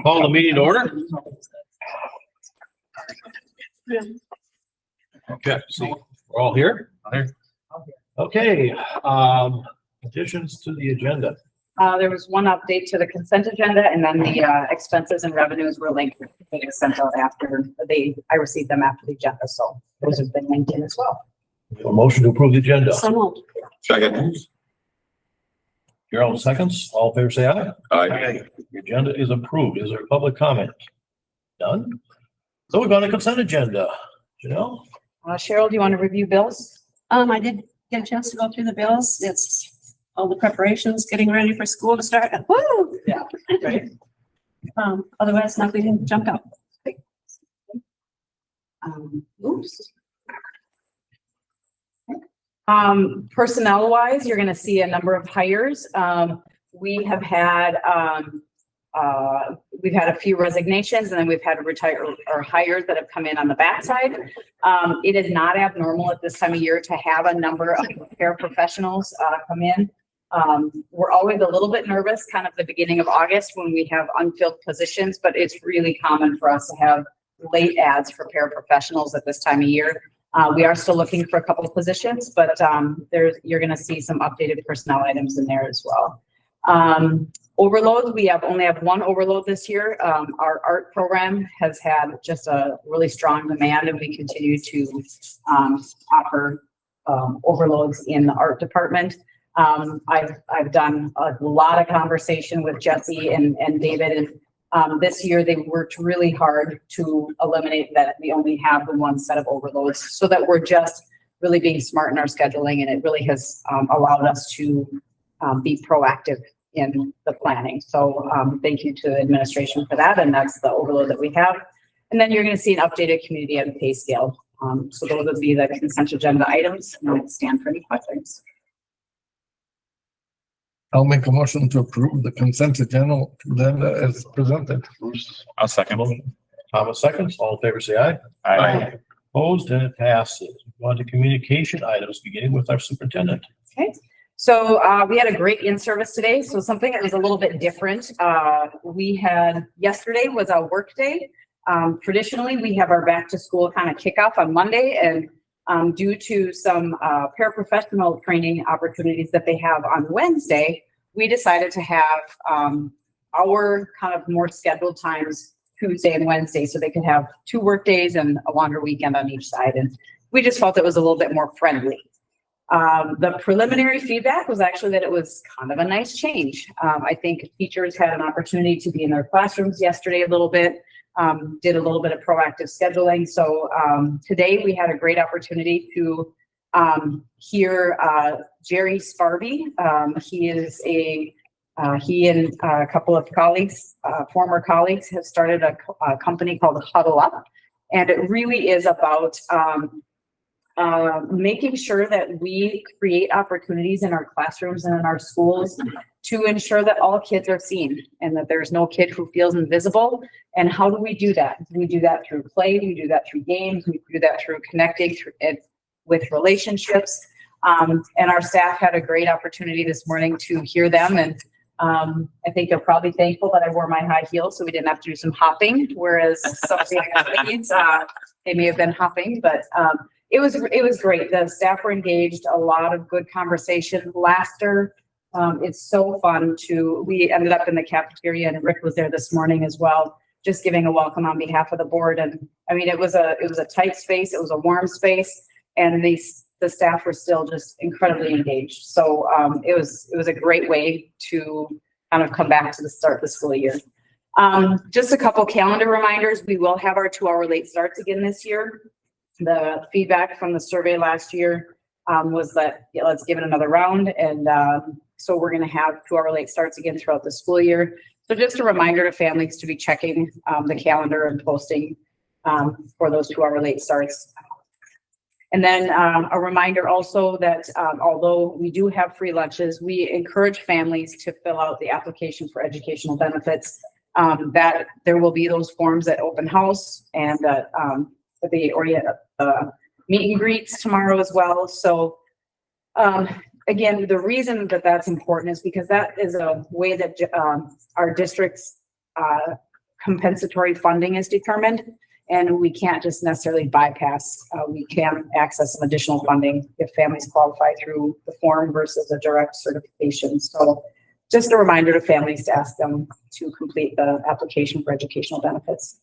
Call the meeting to order. Okay, see, we're all here. Okay, additions to the agenda. There was one update to the consent agenda, and then the expenses and revenues were linked. They were sent out after I received them after the agenda, so those have been linked in as well. A motion to approve the agenda. Second. Gerald seconds. All in favor, say aye. Aye. The agenda is approved. Is there public comment? None. So we've got a consent agenda. Cheryl? Cheryl, do you want to review bills? I did get a chance to go through the bills. It's all the preparations, getting ready for school to start. Woo! Yeah. Right. Otherwise nothing jumped out. Oops. Personnel wise, you're going to see a number of hires. We have had, we've had a few resignations, and then we've had hires that have come in on the backside. It is not abnormal at this time of year to have a number of paraprofessionals come in. We're always a little bit nervous kind of the beginning of August when we have unfilled positions, but it's really common for us to have late ads for paraprofessionals at this time of year. We are still looking for a couple of positions, but you're going to see some updated personnel items in there as well. Overloads, we only have one overload this year. Our art program has had just a really strong demand, and we continue to offer overloads in the art department. I've done a lot of conversation with Jesse and David, and this year they worked really hard to eliminate that we only have the one set of overloads, so that we're just really being smart in our scheduling, and it really has allowed us to be proactive in the planning. So thank you to the administration for that, and that's the overload that we have. And then you're going to see an updated community and pay scale. So those would be the consent agenda items, and I'll stand for any questions. I'll make a motion to approve the consent agenda as presented. I'll second. Thomas seconds. All in favor, say aye. Aye. Opposed, and it passes. On to communication items, beginning with our superintendent. Okay. So we had a great in-service today. So something that was a little bit different. Yesterday was a work day. Traditionally, we have our back to school kind of kickoff on Monday, and due to some paraprofessional training opportunities that they have on Wednesday, we decided to have our kind of more scheduled times Tuesday and Wednesday, so they could have 2 work days and a longer weekend on each side. And we just felt it was a little bit more friendly. The preliminary feedback was actually that it was kind of a nice change. I think teachers had an opportunity to be in their classrooms yesterday a little bit. Did a little bit of proactive scheduling. So today we had a great opportunity to hear Jerry Sparby. He and a couple of colleagues, former colleagues, have started a company called Huddle Up. And it really is about making sure that we create opportunities in our classrooms and in our schools to ensure that all kids are seen and that there's no kid who feels invisible. And how do we do that? We do that through play. We do that through games. We do that through connecting with relationships. And our staff had a great opportunity this morning to hear them. And I think they're probably thankful that I wore my high heels, so we didn't have to do some hopping, whereas some of the other kids, they may have been hopping, but it was great. The staff were engaged, a lot of good conversation, laughter. It's so fun we ended up in the cafeteria, and Rick was there this morning as well, just giving a welcome on behalf of the board. And I mean, it was a tight space. It was a warm space, and the staff were still just incredibly engaged. So it was a great way to kind of come back to the start of the school year. Just a couple calendar reminders. We will have our 2-hour late starts again this year. The feedback from the survey last year was that let's give it another round. And so we're going to have 2-hour late starts again throughout the school year. So just a reminder to families to be checking the calendar and posting for those 2-hour late starts. And then a reminder also that although we do have free lunches, we encourage families to fill out the application for educational benefits. That there will be those forms at open house and the meet and greets tomorrow as well. So again, the reason that that's important is because that is a way that our districts compensatory funding is determined. And we can't just necessarily bypass, we can access some additional funding if families qualify through the form versus a direct certification. So just a reminder to families to ask them to complete the application for educational benefits.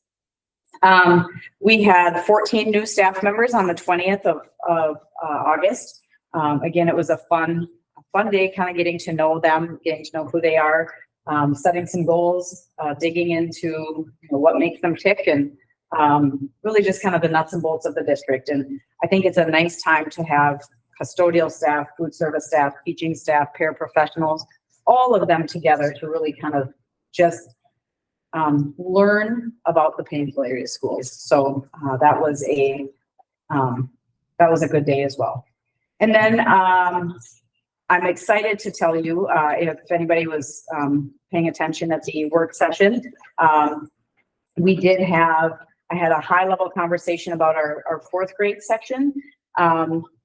We had 14 new staff members on the 20th of August. Again, it was a fun day, kind of getting to know them, getting to know who they are, setting some goals, digging into what makes them tick, and really just kind of the nuts and bolts of the district. And I think it's a nice time to have custodial staff, food service staff, teaching staff, paraprofessionals, all of them together to really kind of just learn about the Paynesville area schools. So that was a good day as well. And then I'm excited to tell you, if anybody was paying attention at the work session, I had a high level conversation about our fourth grade section.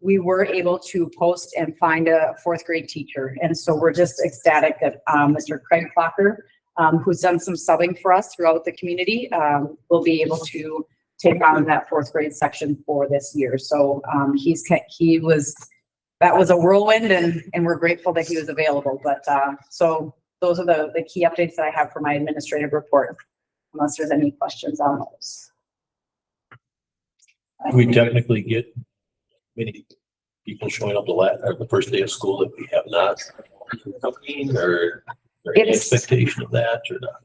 We were able to post and find a fourth grade teacher. And so we're just ecstatic that Mr. Craig Clocker, who's done some subbing for us throughout the community, will be able to take on that fourth grade section for this year. So that was a whirlwind, and we're grateful that he was available. But so those are the key updates that I have for my administrative report, unless there's any questions on those. We technically get many people showing up the first day of school that we have not coming, or any expectation of that or not?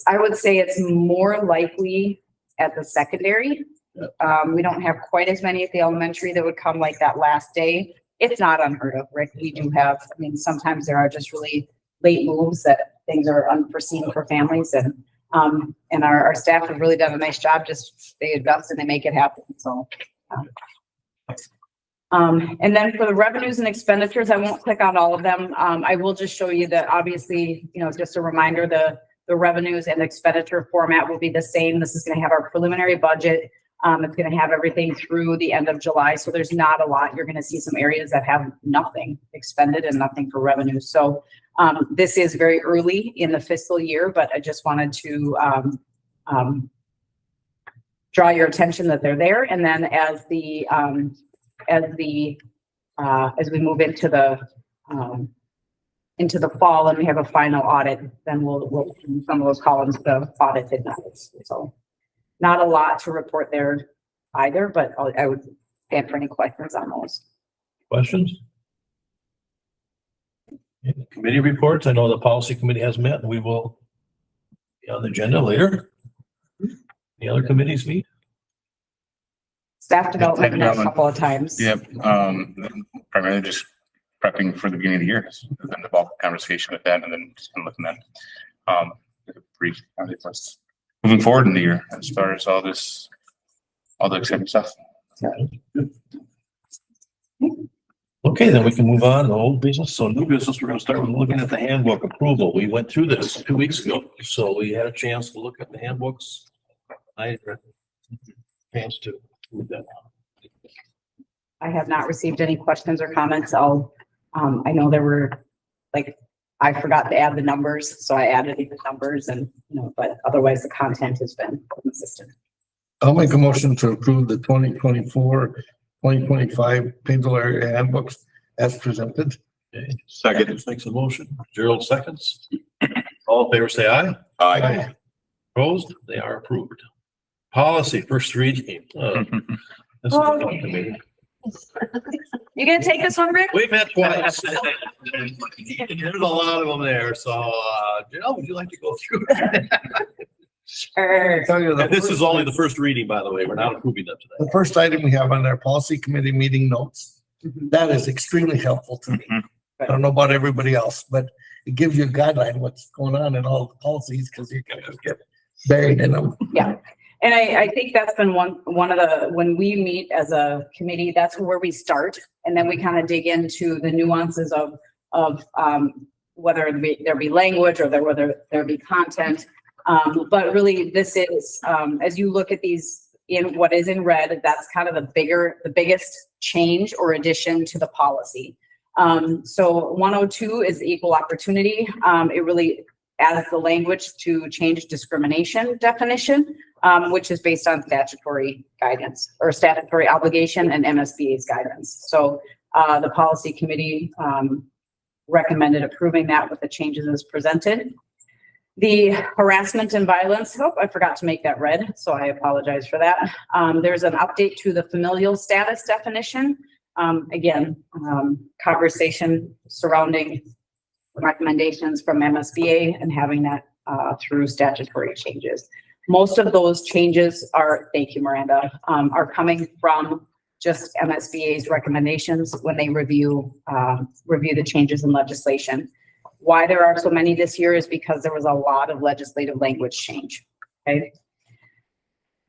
I would say it's more likely at the secondary. We don't have quite as many at the elementary that would come like that last day. It's not unheard of, Rick. We do have, sometimes there are just really late moves that things are unforeseen for families, and our staff have really done a nice job. Just they adjust and they make it happen. So, and then for the revenues and expenditures, I won't click on all of them. I will just show you that obviously, just a reminder, the revenues and expenditure format will be the same. This is going to have our preliminary budget. It's going to have everything through the end of July. So there's not a lot. You're going to see some areas that have nothing expended and nothing for revenue. So this is very early in the fiscal year, but I just wanted to draw your attention that they're there. And then as we move into the fall and we have a final audit, then we'll some of those columns, the audited numbers. So not a lot to report there either, but I would stand for any questions on those. Questions? Committee reports. I know the policy committee has met, and we will be on the agenda later. The other committees meet? Staff development met a couple of times. Yep. Primarily just prepping for the beginning of the year. And then the bulk conversation with that, and then just looking at a brief moving forward in the year as far as all the exciting stuff. Okay, then we can move on to old business. So new business, we're going to start with looking at the handbook approval. We went through this 2 weeks ago, so we had a chance to look at the handbooks. I had a chance to move that on. I have not received any questions or comments. I know there were, I forgot to add the numbers, so I added the numbers, and but otherwise the content has been consistent. I'll make a motion to approve the 2024-2025 Paynesville area handbooks as presented. Okay. Second makes a motion. Gerald seconds. All in favor, say aye. Aye. Opposed? They are approved. Policy, first reading. This is a fun committee. You gonna take this one, Rick? We've met twice. There's a lot of them there. So, Jill, would you like to go through? Sure. And this is only the first reading, by the way. We're not approving them today. The first item we have on our policy committee meeting notes, that is extremely helpful to me. I don't know about everybody else, but it gives you a guideline what's going on in all the policies, because you can just get buried in them. Yeah. And I think that's been one of the, when we meet as a committee, that's where we start. And then we kind of dig into the nuances of whether there be language or whether there be content. But really this is, as you look at these in what is in red, that's kind of the biggest change or addition to the policy. So 102 is the equal opportunity. It really as the language to change discrimination definition, which is based on statutory guidance or statutory obligation and MSBA's guidance. So the policy committee recommended approving that with the changes as presented. The harassment and violence, oh, I forgot to make that red, so I apologize for that. There's an update to the familial status definition. Conversation surrounding recommendations from MSBA and having that through statutory changes. Most of those changes are, thank you, Miranda, are coming from just MSBA's recommendations when they review the changes in legislation. Why there are so many this year is because there was a lot of legislative language change. Okay.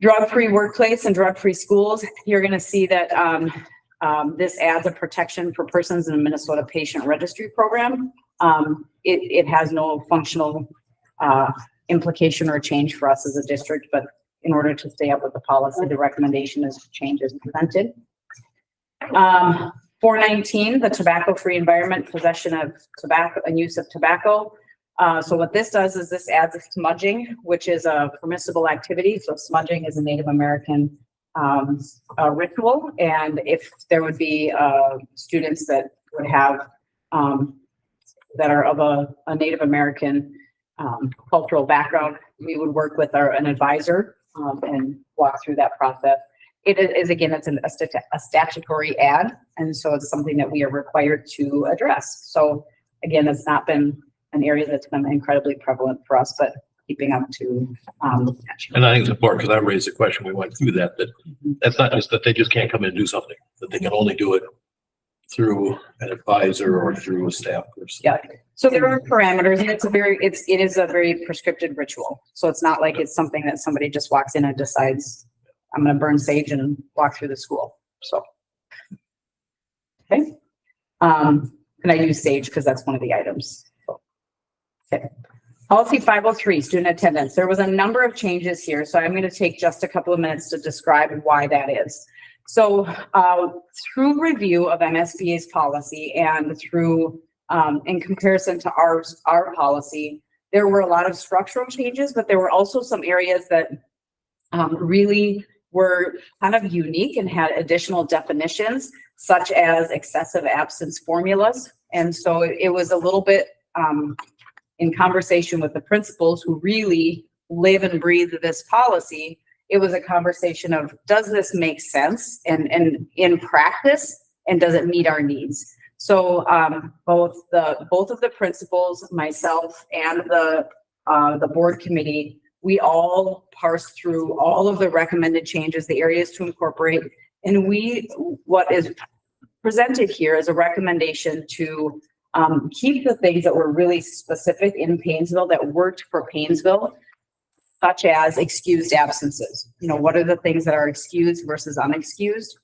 Drug-free workplace and drug-free schools. You're going to see that this adds a protection for persons in the Minnesota Patient Registry Program. It has no functional implication or change for us as a district, but in order to stay up with the policy, the recommendation is to change as presented. 419, the tobacco-free environment, possession of tobacco and use of tobacco. So what this does is this adds a smudging, which is a permissible activity. So smudging is a Native American ritual. And if there would be students that would have, that are of a Native American cultural background, we would work with an advisor and walk through that process. It is again, it's a statutory ad, and so it's something that we are required to address. So again, it's not been an area that's been incredibly prevalent for us, but keeping up to the statute. And I think it's important because I raised the question, we went through that that's not just that they just can't come in and do something, that they can only do it through an advisor or through a staff person. Yeah. So there are parameters, and it is a very prescriptive ritual. So it's not like it's something that somebody just walks in and decides, I'm going to burn sage and walk through the school. So, okay. And I use sage because that's one of the items. Okay. Policy 503, student attendance. There was a number of changes here, so I'm going to take just a couple of minutes to describe why that is. So through review of MSBA's policy and through, in comparison to our policy, there were a lot of structural changes, but there were also some areas that really were kind of unique and had additional definitions, such as excessive absence formulas. And so it was a little bit in conversation with the principals who really live and breathe this policy. It was a conversation of, does this make sense and in practice, and does it meet our needs? So both of the principals, myself, and the board committee, we all parsed through all of the recommended changes, the areas to incorporate, and what is presented here is a recommendation to keep the things that were really specific in Paynesville, that worked for Paynesville, such as excused absences. You know, what are the things that are excused versus unexcused?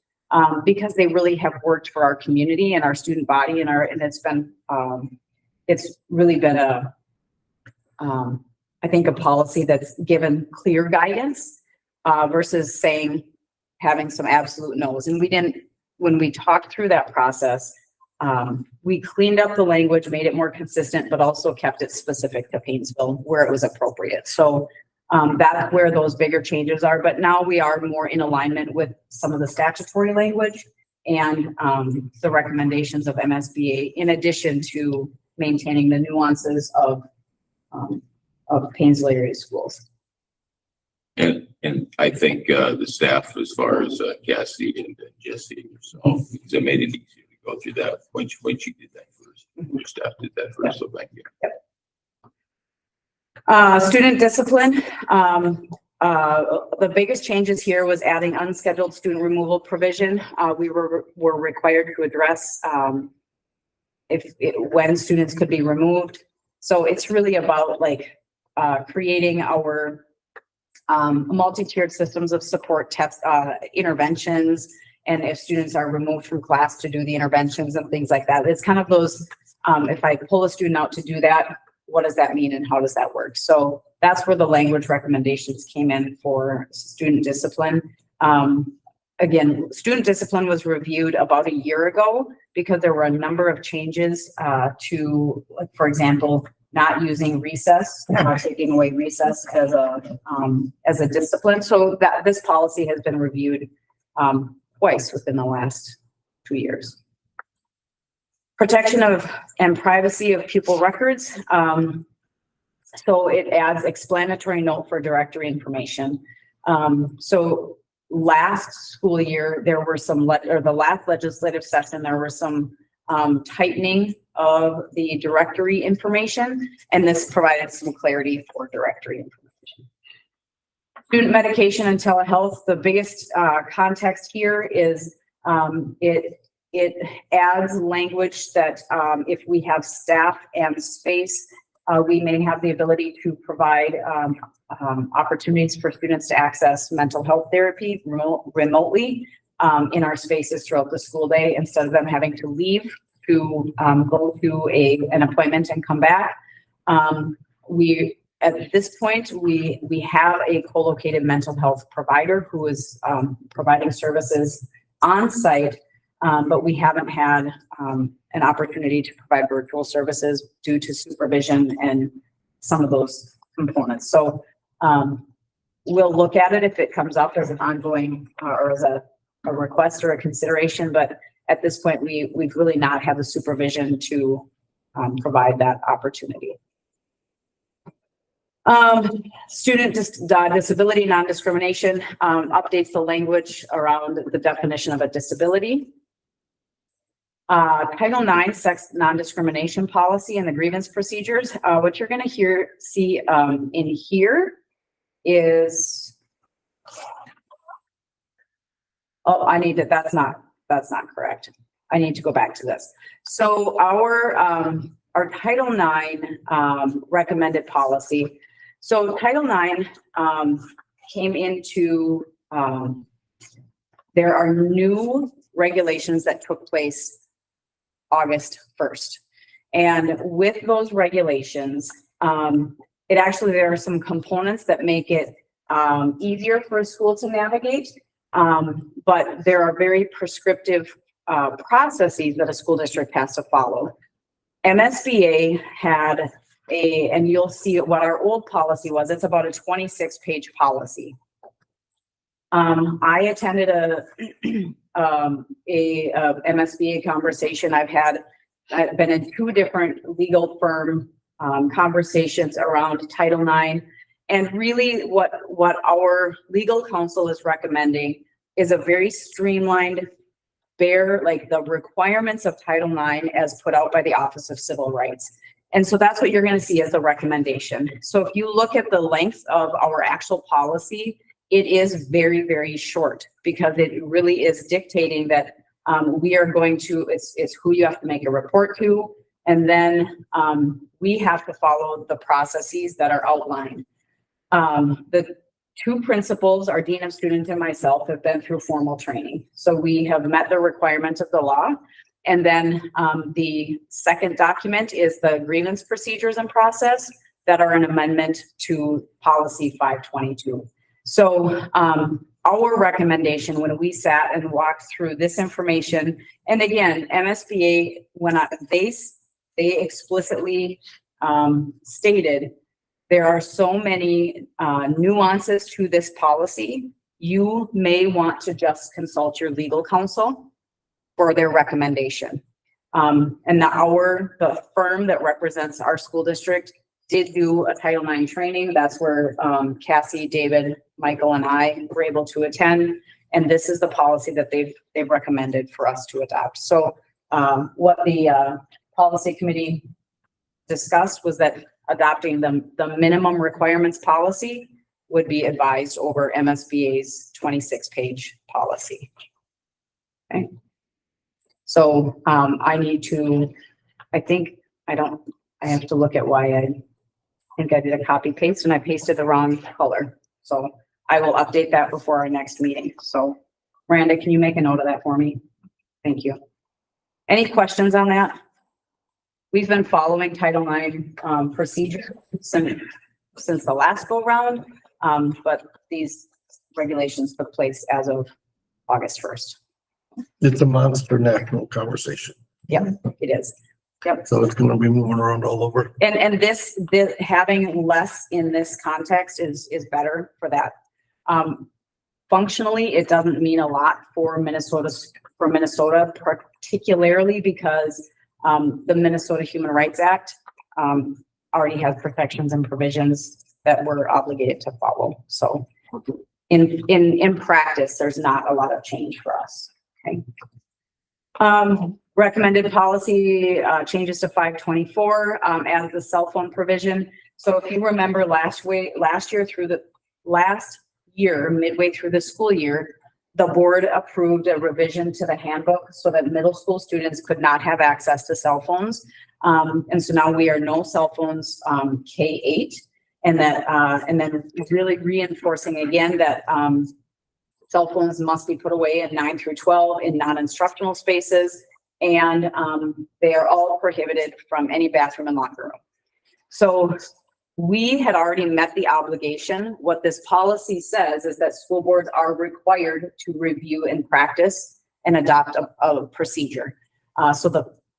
Because they really have worked for our community and our student body, and it's really been I think a policy that's given clear guidance versus having some absolute no's. And when we talked through that process, we cleaned up the language, made it more consistent, but also kept it specific to Paynesville where it was appropriate. So that's where those bigger changes are. But now we are more in alignment with some of the statutory language and the recommendations of MSBA, in addition to maintaining the nuances of Paynesville area schools. And I think the staff, as far as Cassie and Jesse, they made it easy to go through that when she did that first. Your staff did that first, so thank you. Student discipline. The biggest changes here was adding unscheduled student removal provision. We were required to address when students could be removed. So it's really about creating our multi-tiered systems of support interventions, and if students are removed from class, to do the interventions and things like that. It's kind of those, if I pull a student out to do that, what does that mean and how does that work? So that's where the language recommendations came in for student discipline. Again, student discipline was reviewed about a year ago because there were a number of changes to, for example, not using recess, not taking away recess as a discipline. So that this policy has been reviewed twice within the last 2 years. Protection of and privacy of pupil records. So it adds explanatory note for directory information. So last school year, there were some, or the last legislative session, there were some tightening of the directory information, and this provided some clarity for directory information. Student medication and telehealth, the biggest context here is it adds language that if we have staff and space, we may have the ability to provide opportunities for students to access mental health therapy remotely in our spaces throughout the school day, instead of them having to leave to go to an appointment and come back. At this point, we have a co-located mental health provider who is providing services on site, but we haven't had an opportunity to provide virtual services due to supervision and some of those components. So we'll look at it if it comes up as an ongoing or as a request or a consideration, but at this point, we've really not had the supervision to provide that opportunity. Student disability non-discrimination updates the language around the definition of a disability. Title IX sex non-discrimination policy and the grievance procedures. What you're going to see in here is, that's not correct. I need to go back to this. So our Title IX recommended policy. So Title IX came into, there are new regulations that took place August 1st. And with those regulations, there are some components that make it easier for a school to navigate. But there are very prescriptive processes that a school district has to follow. MSBA had and you'll see what our old policy was. It's about a 26-page policy. I attended a MSBA conversation. I've been in 2 different legal firm conversations around Title IX. And really what our legal counsel is recommending is a very streamlined, like the requirements of Title IX as put out by the Office of Civil Rights. And so that's what you're going to see as a recommendation. So if you look at the length of our actual policy, it is very, very short, because it really is dictating that we are going to, it's who you have to make a report to. And then we have to follow the processes that are outlined. The 2 principals, our Dean of Student and myself, have been through formal training. So we have met the requirements of the law. And then the second document is the grievance procedures and process that are an amendment to policy 522. So our recommendation when we sat and walked through this information, and again, MSBA, they explicitly stated there are so many nuances to this policy. You may want to just consult your legal counsel for their recommendation. And the firm that represents our school district did do a Title IX training. That's where Cassie, David, Michael, and I were able to attend. And this is the policy that they've recommended for us to adopt. So what the policy committee discussed was that adopting the minimum requirements policy would be advised over MSBA's 26-page policy. Okay. So I have to look at why I think I did a copy paste and I pasted the wrong color. So I will update that before our next meeting. So Miranda, can you make a note of that for me? Thank you. Any questions on that? We've been following Title IX procedure since the last go round, but these regulations took place as of August 1st. It's a monster national conversation. Yeah, it is. Yep. So it's gonna be moving around all over. And this having less in this context is better for that. Functionally, it doesn't mean a lot for Minnesota, particularly because the Minnesota Human Rights Act already has protections and provisions that we're obligated to follow. So in practice, there's not a lot of change for us. Okay. Recommended policy changes to 524 as the cell phone provision. So if you remember last year, midway through the school year, the board approved a revision to the handbook so that middle school students could not have access to cell phones. And so now we are no cell phones K-8, and then really reinforcing again that cell phones must be put away in 9 through 12 in non-instructional spaces, and they are all prohibited from any bathroom and locker room. So we had already met the obligation. What this policy says is that school boards are required to review and practice and adopt a procedure.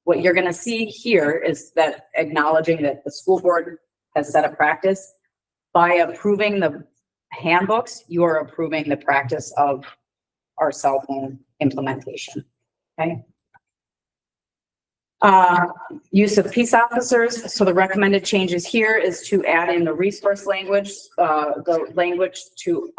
What you're going to see here is that acknowledging that the school board has set a practice. By approving the handbooks, you are approving the practice of our cell phone implementation. Okay. Use of peace officers. So the recommended changes here is to add in the resource language, the language to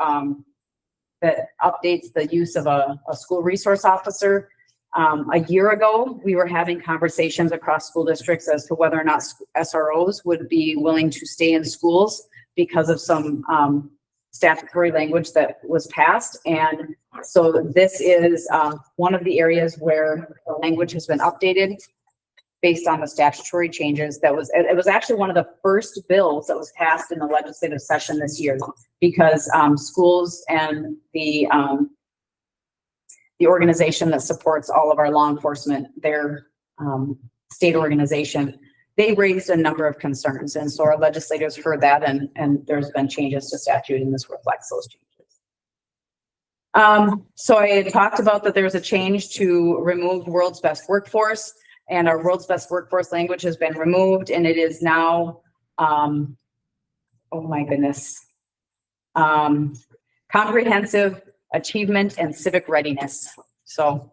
that updates the use of a school resource officer. A year ago, we were having conversations across school districts as to whether or not SROs would be willing to stay in schools because of some statutory language that was passed. And so this is one of the areas where the language has been updated based on the statutory changes. It was actually one of the first bills that was passed in the legislative session this year, because schools and the organization that supports all of our law enforcement, their state organization, they raised a number of concerns. And so our legislators heard that, and there's been changes to statute, and this reflects those changes. So I had talked about that there's a change to remove world's best workforce, and our world's best workforce language has been removed, and it is now, oh my goodness, comprehensive achievement and civic readiness. So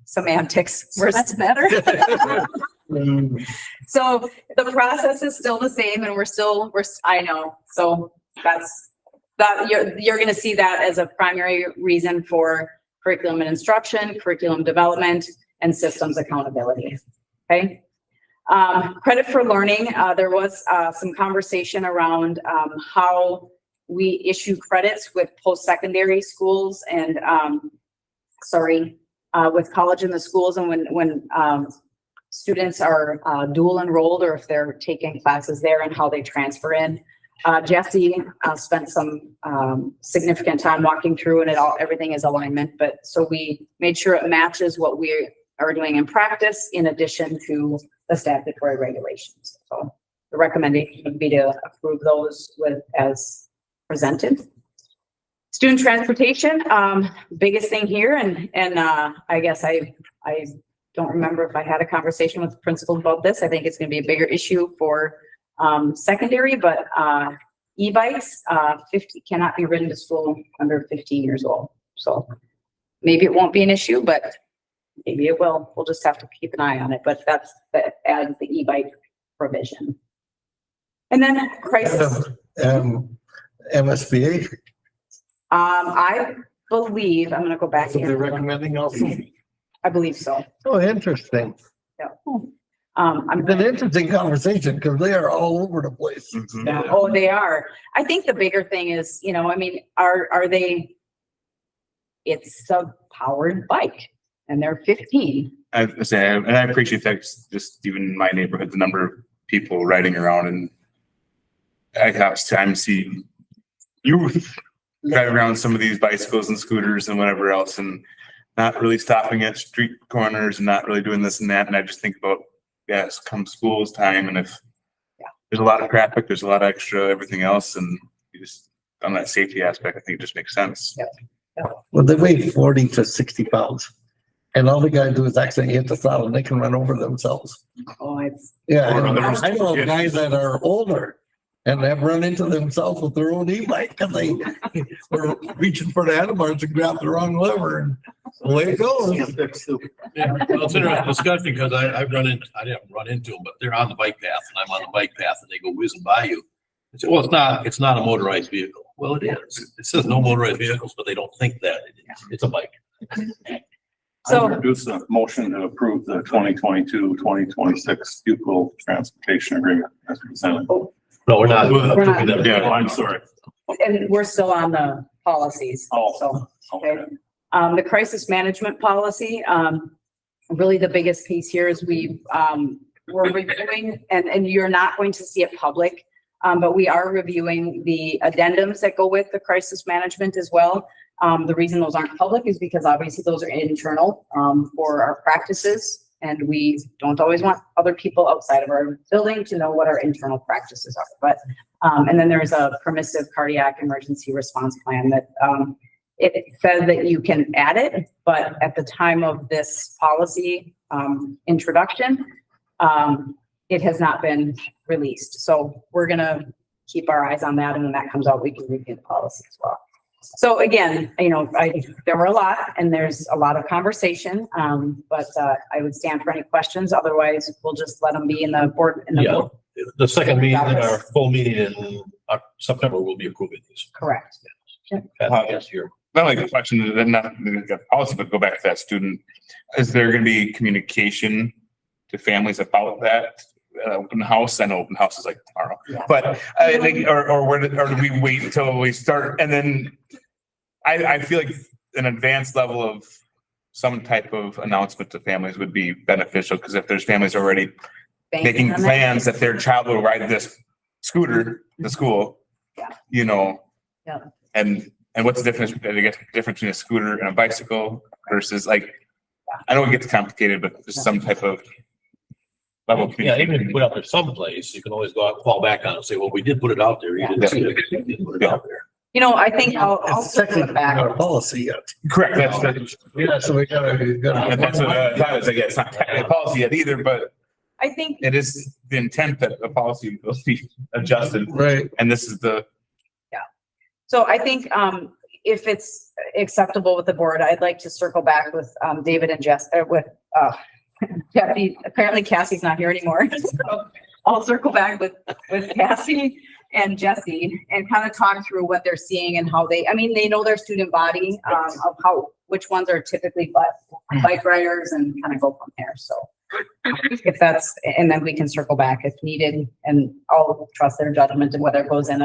semantics. So that's better. So the process is still the same, and I know. So you're going to see that as a primary reason for curriculum and instruction, curriculum development, and systems accountability. Okay. Credit for learning. There was some conversation around how we issue credits with post-secondary schools and with college in the schools, and when students are dual enrolled, or if they're taking classes there, and how they transfer in. Jesse spent some significant time walking through, and everything is alignment. But so we made sure it matches what we are doing in practice, in addition to the statutory regulations. So the recommendation would be to approve those as presented. Student transportation, biggest thing here, and I guess I don't remember if I had a conversation with the principal about this. I think it's going to be a bigger issue for secondary, but e-bikes 50 cannot be ridden to school under 15 years old. So maybe it won't be an issue, but maybe it will. We'll just have to keep an eye on it. But that adds the e-bike provision. And then crisis. MSBA. I believe, I'm going to go back So they're here. recommending also. I believe so. Oh, interesting. Yeah. It's an interesting conversation because they are all over the place. Yeah. Oh, they are. I think the bigger thing is, are they, it's a powered bike and they're 15. I appreciate that. Just even in my neighborhood, the number of people riding around, and I have time to see youth driving around some of these bicycles and scooters and whatever else, and not really stopping at street corners and not really doing this and that. And I just think about, yes, come school's time, and if there's a lot of traffic, there's a lot of extra everything else, and you just on that safety aspect, I think it just makes sense. Yep. Well, they weigh 40 to 60 pounds. And all they gotta do is actually hit the throttle and they can run over themselves. Oh, it's, Yeah, Or and others. I know of guys that are older and have run into themselves with their own e-bike because they were reaching for the handlebars and grabbed the wrong lever and away it goes. Yeah, well, it's interesting discussion because I didn't run into them, but they're on the bike path and I'm on the bike path and they go whizzing by you. I say, well, it's not a motorized vehicle. Well, it is. It says no motorized vehicles, but they don't think that. It's a bike. so. Introduce a motion to approve the 2022-2026 pupil transportation agreement as presented. No, we're not. We're not. Yeah, I'm sorry. And we're still on the policies, Oh, so, okay. okay. The crisis management policy, really the biggest piece here is we're reviewing, and you're not going to see it public, but we are reviewing the addendums that go with the crisis management as well. The reason those aren't public is because obviously those are internal, for our practices. And we don't always want other people outside of our building to know what our internal practices are. But, and then there's a permissive cardiac emergency response plan that, it says that you can add it, but at the time of this policy, introduction, it has not been released. So we're gonna keep our eyes on that. And when that comes out, we can review the policy as well. So again, there were a lot and there's a lot of conversation, but I would stand for any questions. Otherwise, we'll just let them be in the board. Yeah, the second meeting, our full meeting in September, will be approving these. Correct. Yes, here. Not like a question, then not the policy, but go back to that student. Is there gonna be communication to families about that? Open house, I know open house is like tomorrow, Yeah. but I think, or do we wait until we start? And then I feel like an advanced level of some type of announcement to families would be beneficial, because if there's families already making plans that their child will ride this scooter to school, Yeah. Yeah. And what's the difference, I guess, difference between a scooter and a bicycle versus like, I know it gets complicated, but just some type of level. of Yeah, even if you put it out there someplace, you can always go out, fall back on it and say, well, we did put it out there. You didn't see it. You didn't put it out there. I think I'll It's circle technically it back. not a policy yet. Correct, that's. Yeah, so we gotta. And that's what I was, I guess, not a policy yet either, but I think, it is the intent that the policy will be adjusted, Right. and this is the. so I think, if it's acceptable with the board, I'd like to circle back with, David and Jess, with, Jesse. Apparently Cassie's not here anymore. So I'll circle back with Cassie and Jesse and kind of talk through what they're seeing and how they know their student body, of which ones are typically bike riders, and kind of go from there. So if that's, and then we can circle back if needed, and I'll trust their judgment of whether it goes in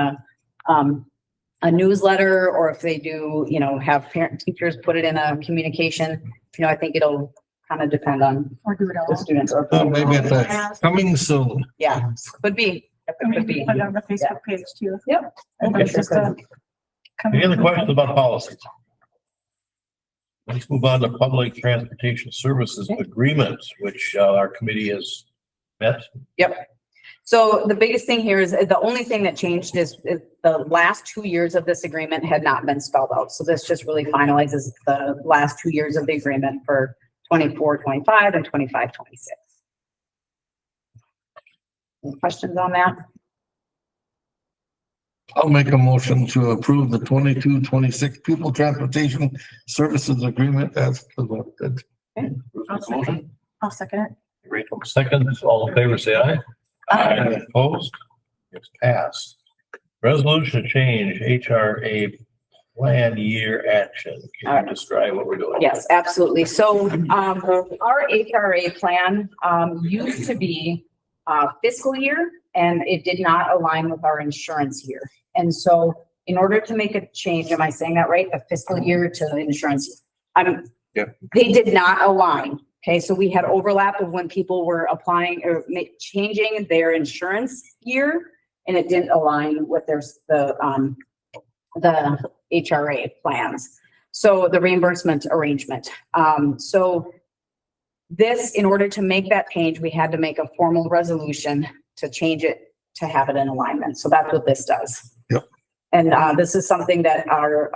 a newsletter, or if they do, have parent teachers put it in a communication. I think it'll kind of depend on the students. Or Maybe it's coming soon. Yeah, could be. And we Could can be. put it on the Facebook page too. Yep. And it's just a- Any other questions about policies? Let's move on to public transportation services agreement, which our committee has met. Yep. So the biggest thing here is, the only thing that changed is the last 2 years of this agreement had not been spelled out. So this just really finalizes the last 2 years of the agreement for 24-25 and 25-26. Any questions on that? I'll make a motion to approve the 22-26 pupil transportation services agreement as presented. Motion. I'll second it. Rachel, seconds. All in favor, say aye. Aye. Opposed? It's passed. Resolution to change HRA plan year action. Can you describe what we're doing? Yes, absolutely. So, our HRA plan, used to be, fiscal year, and it did not align with our insurance year. And so in order to make a change, am I saying that right? The fiscal year to the insurance, Yeah. they did not align. Okay, so we had overlap of when people were applying or changing their insurance year, and it didn't align with the HRA plans. So the reimbursement arrangement. So this, in order to make that change, we had to make a formal resolution to change it, to have it in alignment. So that's what this does. Yep. And this is something that our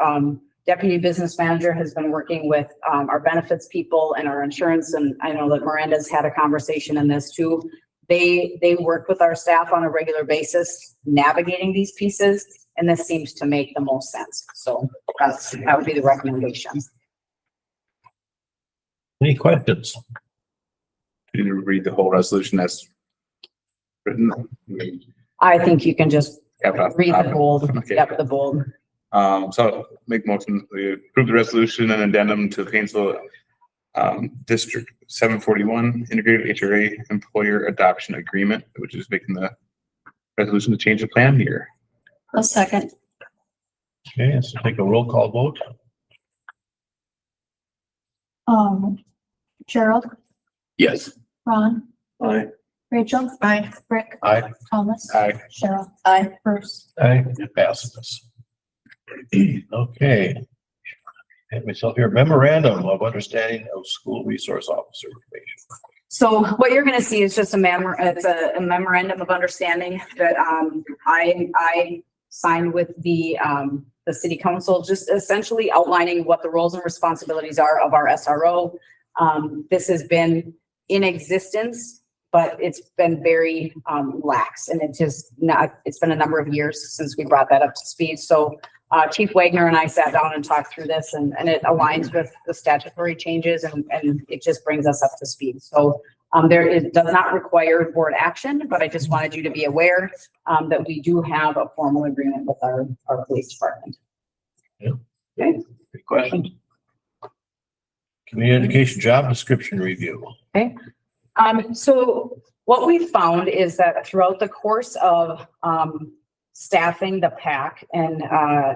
deputy business manager has been working with, our benefits people and our insurance. And I know that Miranda's had a conversation in this too. They work with our staff on a regular basis, navigating these pieces, and this seems to make the most sense. So that would be the recommendation. Any questions? Did you read the whole resolution as written? I think you can just Cap it off. read the bold, Okay. yep, the bold. So make motion, we approve the resolution and addendum to the Paynesville District 741 Integrated HRA Employer Adoption Agreement, which is making the resolution to change the plan year. I'll second. Okay, so take a roll call vote. Gerald, Yes. Ron, Aye. Rachel. Aye. Rick, Aye. Thomas. Aye. Cheryl. Aye. Bruce. Aye. It passes. Okay. And myself here, memorandum of understanding of school resource officer information. So what you're gonna see is just it's a memorandum of understanding that, I signed with the city council, just essentially outlining what the roles and responsibilities are of our SRO. This has been in existence, but it's been very, lax, and it's been a number of years since we brought that up to speed. So, Chief Wagner and I sat down and talked through this, and it aligns with the statutory changes, and it just brings us up to speed. So, it does not require board action, but I just wanted you to be aware, that we do have a formal agreement with our police department. Yeah. Okay. Any questions? Community education job description review. Okay. So what we found is that throughout the course of, staffing the PAC and,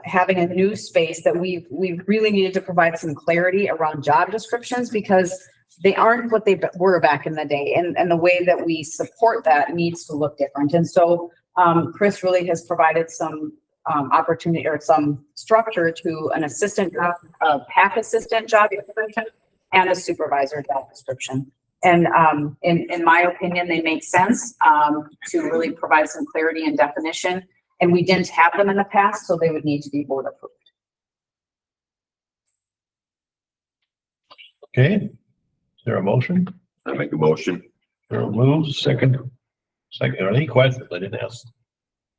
having a new space that we've really needed to provide some clarity around job descriptions, because they aren't what they were back in the day. And the way that we support that needs to look different. And so, Chris really has provided some, opportunity or some structure to an assistant, PAC assistant job description and a supervisor job description. And, in my opinion, they make sense, to really provide some clarity and definition. And we didn't have them in the past, so they would need to be board approved. Okay. Is there a motion? I make a motion. Cheryl moves, second. Second, are there any questions? I didn't ask.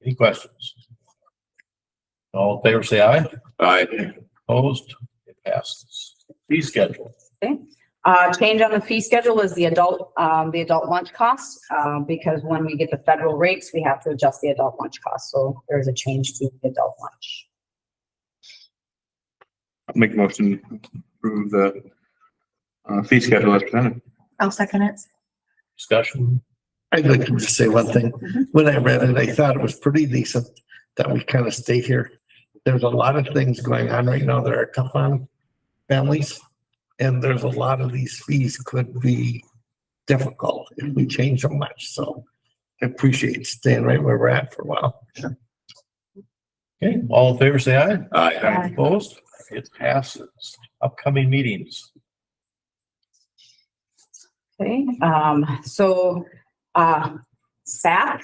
Any questions? All in favor, say aye. Aye. Opposed? It passes. Fee schedule. Okay. Change on the fee schedule is the adult lunch costs, because when we get the federal rates, we have to adjust the adult lunch costs. So there's a change to the adult lunch. Make a motion to approve the fee schedule as presented. I'll second it. Discussion. I'd like to just say one thing. When I read it, I thought it was pretty decent that we kind of stay here. There's a lot of things going on right now that are tough on families. And there's a lot of these fees could be difficult if we change so much. So I appreciate staying right where we're at for a while. Okay, all in favor, say aye. Aye. Opposed? It passes. Upcoming meetings. Okay, SAP,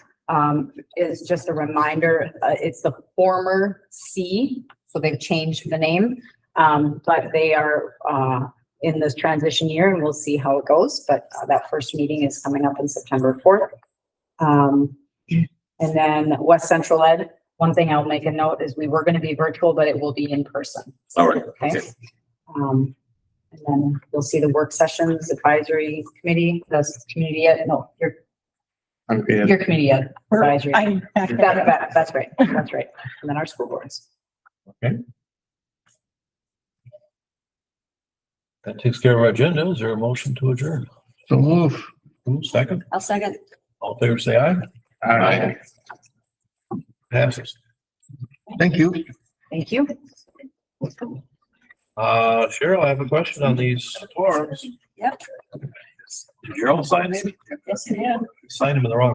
is just a reminder, it's the former C, so they've changed the name. But they are, in this transition year, and we'll see how it goes, but that first meeting is coming up in September 4th. And then West Central Ed, one thing I'll make a note is we were going to be virtual, but it will be in person. All right. Okay. And then you'll see the work sessions, advisory committee, that's community ed, no, your community ed advisory. That's right. That's right. And then our school boards. Okay. That takes care of our agenda. Is there a motion to adjourn? So move. Second. I'll second. All in favor, say aye. Aye. Passes. Thank you. Thank you. Cheryl, I have a question on these forms. Yep. Did you all sign them? Yes, you did. Sign them in the wrong